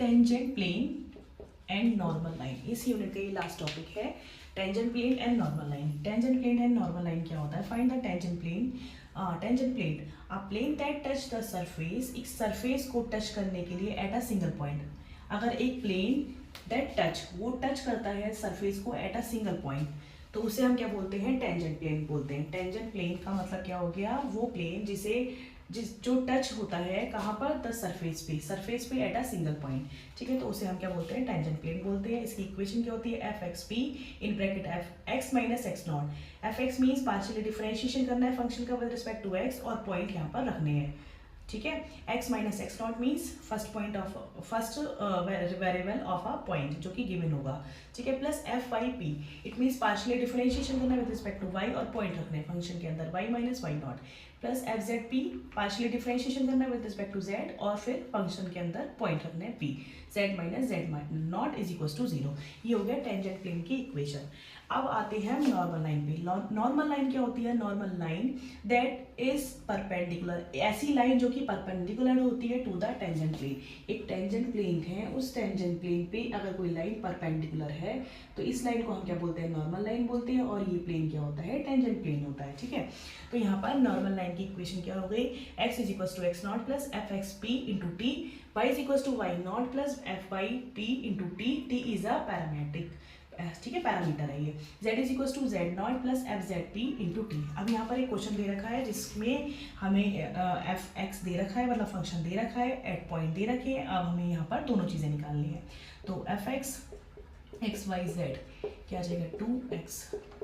Tangent plane and normal line, इस unit का ये लास्ट टॉपिक है, tangent plane and normal line. Tangent plane and normal line क्या होता है? Find the tangent plane. Tangent plane a plane that touch the surface, एक surface को touch करने के लिए एट अ सिंगल पॉइंट। अगर एक प्लेन दैट टच, वो टच करता है सरफेस को एट अ सिंगल पॉइंट, तो उसे हम क्या बोलते हैं? टेंजेंट प्लेन बोलते हैं। टेंजेंट प्लेन का मतलब क्या हो गया? वो प्लेन जो टच होता है कहाँ पर? द सरफेस पे एट अ सिंगल पॉइंट। ठीक है, तो उसे हम क्या बोलते हैं? टेंजेंट प्लेन बोलते हैं। इसकी इक्वेशन क्या होती है? F X P in bracket F X minus X naught. F X means partially differentiation करना है फंक्शन का विद रिस्पेक्ट टू एक्स, और पॉइंट यहाँ पर रखने हैं। ठीक है, x minus X naught means first variable of a point जो कि गिवन होगा। ठीक है, plus F Y P, it means partially differentiation करना विद रिस्पेक्ट टू y और पॉइंट रखने फंक्शन के अंदर y minus Y naught, plus F Z P, partially differentiation करना विद रिस्पेक्ट टू z और फिर फंक्शन के अंदर पॉइंट रखने p, z minus Z naught is equal to 0। ये हो गया टेंजेंट प्लेन की इक्वेशन। अब आते हैं नॉर्मल लाइन पे। नॉर्मल लाइन क्या होती है? Normal line that is perpendicular, ऐसी लाइन जो कि परपेंडिकुलर होती है टू द टेंजेंट प्लेन। एक टेंजेंट प्लेन है, उस टेंजेंट प्लेन पे अगर कोई लाइन परपेंडिकुलर है तो इस लाइन को हम क्या बोलते हैं? नॉर्मल लाइन बोलते हैं, और ये प्लेन क्या होता है? टेंजेंट प्लेन होता है। ठीक है, तो यहाँ पर नॉर्मल लाइन की इक्वेशन क्या हो गई? x is equal to X naught plus F X P into T, Y is equal to Y naught plus F Y P into T, T is a parametric, ठीक है, parameter है ये। z is equal to Z naught plus F Z P into T. अब यहाँ पर एक question दे रखा है जिसमें हमें एफ एक्स दे रखा है, मतलब फंक्शन दे रखा है, एट पॉइंट दे रखे हैं। अब हमें यहाँ पर दोनों चीज़ें निकालनी है। तो F X X Y Z क्या आ जाएगा? 2x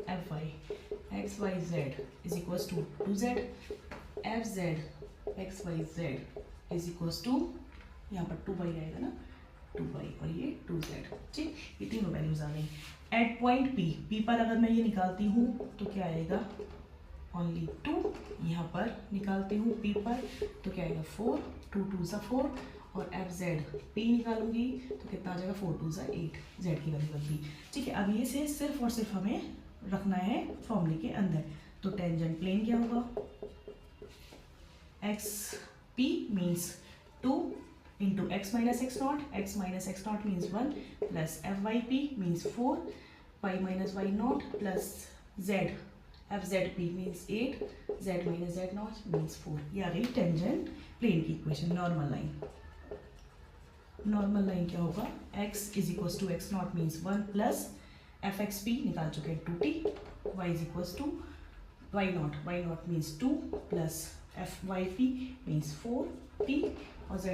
F Y X Y Z is equal to 2z, F Z X Y Z is equal to, यहाँ पर 2y आएगा ना, 2y और ये 2z। ठीक, ये तीनों वैल्यूज आ गई। एट पॉइंट p पर अगर मैं ये निकालती हूँ तो क्या आएगा? ओनली 2। यहाँ पर निकालती हूँ p पर तो क्या आएगा? 4, 2 2 ज़ा 4, और एफ जेड p निकालूंगी तो कितना आ जाएगा? 4 2 ज़ा 8, z की वैल्यू बदली। ठीक है, अब ये से सिर्फ और सिर्फ हमें रखना है फॉर्मूले के अंदर। तो टेंजेंट प्लेन क्या होगा? X P means 2 into x minus x naught means 1 plus fyp means 4, y minus y naught plus z fzp means 8, z minus z naught means 4। ये आ गई टेंजेंट प्लेन की equation. Normal line, normal line क्या होगा? x is equal to X naught means 1 plus F X P निकाल चुके हैं 2t, y is equal to y naught means 2 plus F Y P means 4t, और z